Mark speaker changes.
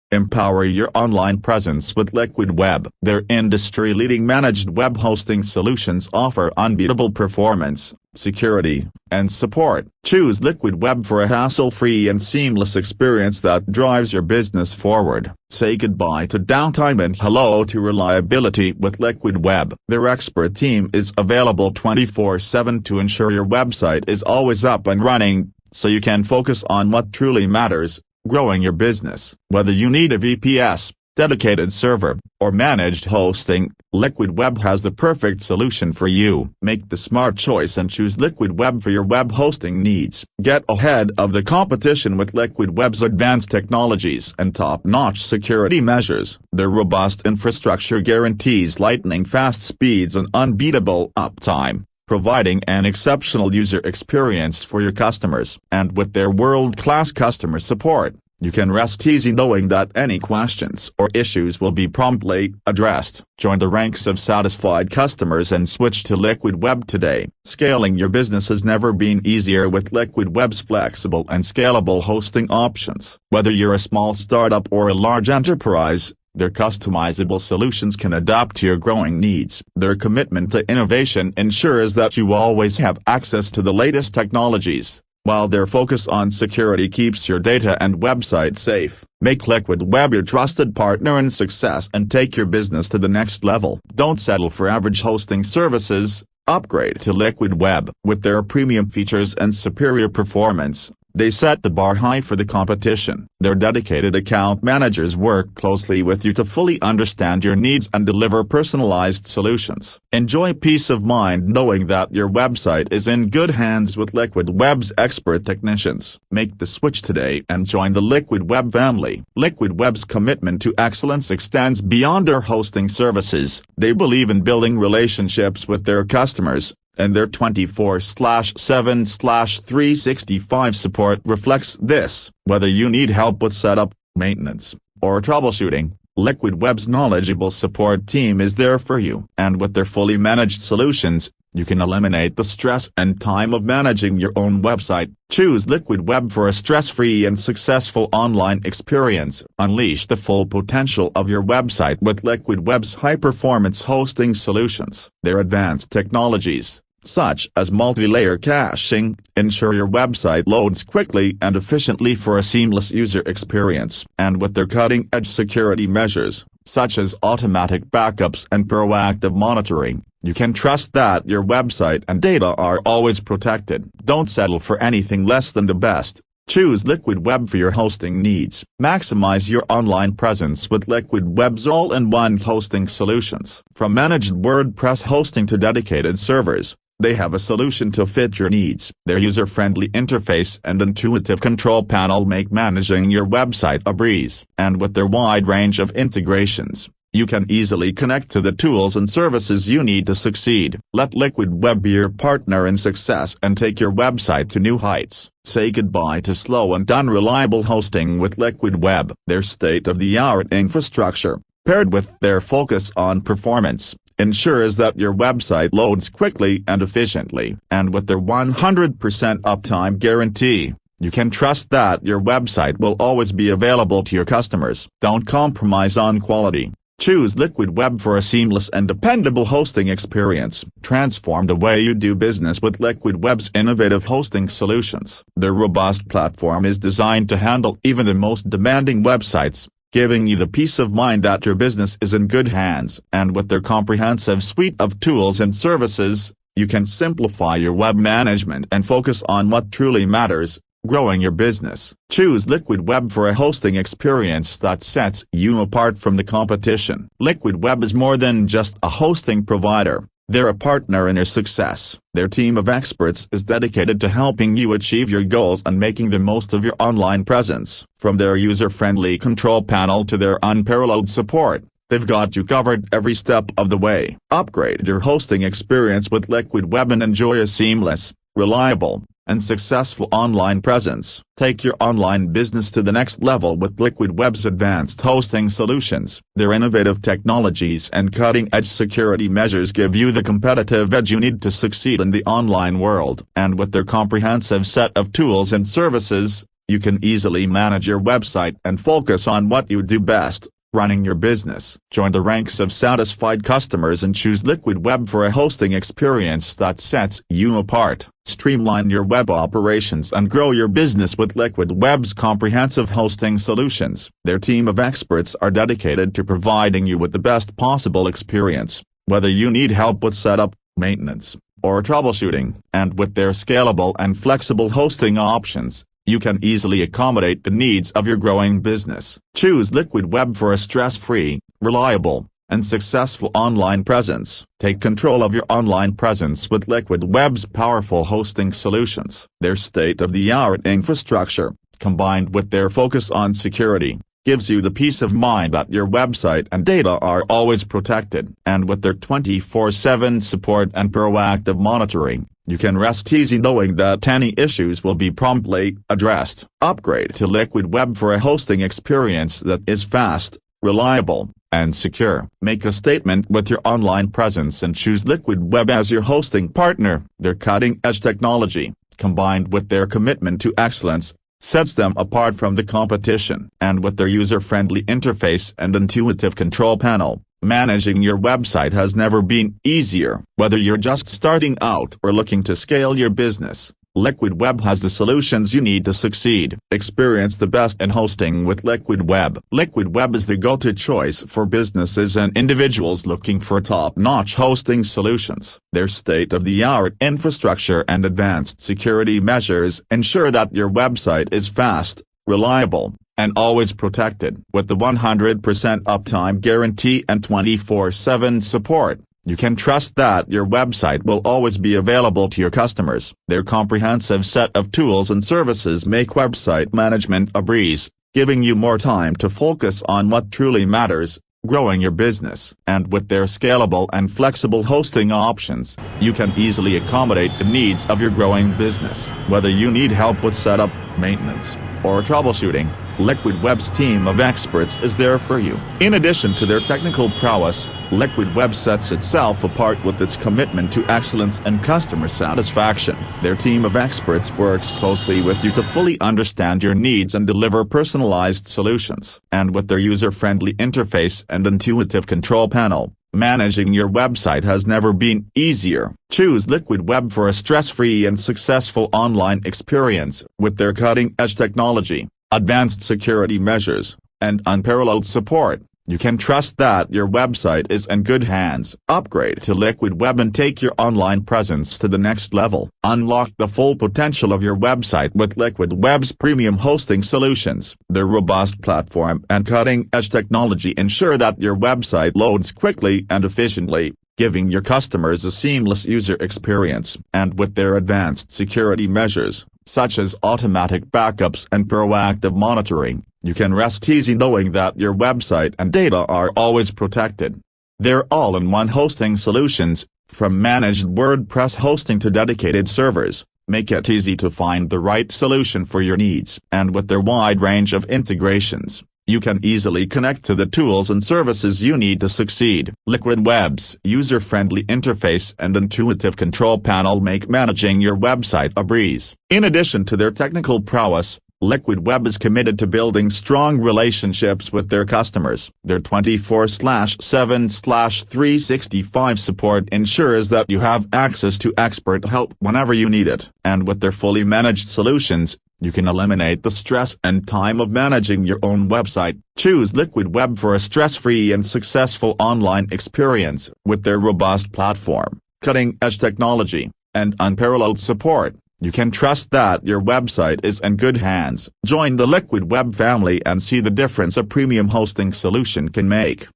Speaker 1: Empower your online presence with Liquid Web. Their industry-leading managed web hosting solutions offer unbeatable performance, security, and support. Choose Liquid Web for a hassle-free and seamless experience that drives your business forward. Say goodbye to downtime and hello to reliability with Liquid Web. Their expert team is available 24/7 to ensure your website is always up and running, so you can focus on what truly matters: growing your business. Whether you need a VPS, dedicated server, or managed hosting, Liquid Web has the perfect solution for you. Make the smart choice and choose Liquid Web for your web hosting needs. Get ahead of the competition with Liquid Web's advanced technologies and top-notch security measures. Their robust infrastructure guarantees lightning-fast speeds and unbeatable uptime, providing an exceptional user experience for your customers. And with their world-class customer support, you can rest easy knowing that any questions or issues will be promptly addressed. Join the ranks of satisfied customers and switch to Liquid Web today. Scaling your business has never been easier with Liquid Web's flexible and scalable hosting options. Whether you're a small startup or a large enterprise, their customizable solutions can adapt to your growing needs. Their commitment to innovation ensures that you always have access to the latest technologies, while their focus on security keeps your data and website safe. Make Liquid Web your trusted partner in success and take your business to the next level. Don't settle for average hosting services. Upgrade to Liquid Web. With their premium features and superior performance, they set the bar high for the competition. Their dedicated account managers work closely with you to fully understand your needs and deliver personalized solutions. Enjoy peace of mind knowing that your website is in good hands with Liquid Web's expert technicians. Make the switch today and join the Liquid Web family. Liquid Web's commitment to excellence extends beyond their hosting services. They believe in building relationships with their customers, and their 24/7/365 support reflects this. Whether you need help with setup, maintenance, or troubleshooting, Liquid Web's knowledgeable support team is there for you. And with their fully managed solutions, you can eliminate the stress and time of managing your own website. Choose Liquid Web for a stress-free and successful online experience. Unleash the full potential of your website with Liquid Web's high-performance hosting solutions. Their advanced technologies, such as multi-layer caching, ensure your website loads quickly and efficiently for a seamless user experience. And with their cutting-edge security measures, such as automatic backups and proactive monitoring, you can trust that your website and data are always protected. Don't settle for anything less than the best. Choose Liquid Web for your hosting needs. Maximize your online presence with Liquid Web's all-in-one hosting solutions. From managed WordPress hosting to dedicated servers, they have a solution to fit your needs. Their user-friendly interface and intuitive control panel make managing your website a breeze. And with their wide range of integrations, you can easily connect to the tools and services you need to succeed. Let Liquid Web be your partner in success and take your website to new heights. Say goodbye to slow and unreliable hosting with Liquid Web. Their state-of-the-art infrastructure, paired with their focus on performance, ensures that your website loads quickly and efficiently. And with their 100% uptime guarantee, you can trust that your website will always be available to your customers. Don't compromise on quality. Choose Liquid Web for a seamless and dependable hosting experience. Transform the way you do business with Liquid Web's innovative hosting solutions. Their robust platform is designed to handle even the most demanding websites, giving you the peace of mind that your business is in good hands. And with their comprehensive suite of tools and services, you can simplify your web management and focus on what truly matters: growing your business. Choose Liquid Web for a hosting experience that sets you apart from the competition. Liquid Web is more than just a hosting provider. They're a partner in your success. Their team of experts is dedicated to helping you achieve your goals and making the most of your online presence. From their user-friendly control panel to their unparalleled support, they've got you covered every step of the way. Upgrade your hosting experience with Liquid Web and enjoy a seamless, reliable, and successful online presence. Take your online business to the next level with Liquid Web's advanced hosting solutions. Their innovative technologies and cutting-edge security measures give you the competitive edge you need to succeed in the online world. And with their comprehensive set of tools and services, you can easily manage your website and focus on what you do best, running your business. Join the ranks of satisfied customers and choose Liquid Web for a hosting experience that sets you apart. Streamline your web operations and grow your business with Liquid Web's comprehensive hosting solutions. Their team of experts are dedicated to providing you with the best possible experience, whether you need help with setup, maintenance, or troubleshooting. And with their scalable and flexible hosting options, you can easily accommodate the needs of your growing business. Choose Liquid Web for a stress-free, reliable, and successful online presence. Take control of your online presence with Liquid Web's powerful hosting solutions. Their state-of-the-art infrastructure, combined with their focus on security, gives you the peace of mind that your website and data are always protected. And with their 24/7 support and proactive monitoring, you can rest easy knowing that any issues will be promptly addressed. Upgrade to Liquid Web for a hosting experience that is fast, reliable, and secure. Make a statement with your online presence and choose Liquid Web as your hosting partner. Their cutting-edge technology, combined with their commitment to excellence, sets them apart from the competition. And with their user-friendly interface and intuitive control panel, managing your website has never been easier. Whether you're just starting out or looking to scale your business, Liquid Web has the solutions you need to succeed. Experience the best in hosting with Liquid Web. Liquid Web is the go-to choice for businesses and individuals looking for top-notch hosting solutions. Their state-of-the-art infrastructure and advanced security measures ensure that your website is fast, reliable, and always protected. With the 100% uptime guarantee and 24/7 support, you can trust that your website will always be available to your customers. Their comprehensive set of tools and services make website management a breeze, giving you more time to focus on what truly matters, growing your business. And with their scalable and flexible hosting options, you can easily accommodate the needs of your growing business. Whether you need help with setup, maintenance, or troubleshooting, Liquid Web's team of experts is there for you. In addition to their technical prowess, Liquid Web sets itself apart with its commitment to excellence and customer satisfaction. Their team of experts works closely with you to fully understand your needs and deliver personalized solutions. And with their user-friendly interface and intuitive control panel, managing your website has never been easier. Choose Liquid Web for a stress-free and successful online experience. With their cutting-edge technology, advanced security measures, and unparalleled support, you can trust that your website is in good hands. Upgrade to Liquid Web and take your online presence to the next level. Unlock the full potential of your website with Liquid Web's premium hosting solutions. Their robust platform and cutting-edge technology ensure that your website loads quickly and efficiently, giving your customers a seamless user experience. And with their advanced security measures, such as automatic backups and proactive monitoring, you can rest easy knowing that your website and data are always protected. Their all-in-one hosting solutions, from managed WordPress hosting to dedicated servers, make it easy to find the right solution for your needs. And with their wide range of integrations, you can easily connect to the tools and services you need to succeed. Liquid Web's user-friendly interface and intuitive control panel make managing your website a breeze. In addition to their technical prowess, Liquid Web is committed to building strong relationships with their customers. Their 24/7/365 support ensures that you have access to expert help whenever you need it. And with their fully managed solutions, you can eliminate the stress and time of managing your own website. Choose Liquid Web for a stress-free and successful online experience. With their robust platform, cutting-edge technology, and unparalleled support, you can trust that your website is in good hands. Join the Liquid Web family and see the difference a premium hosting solution can make.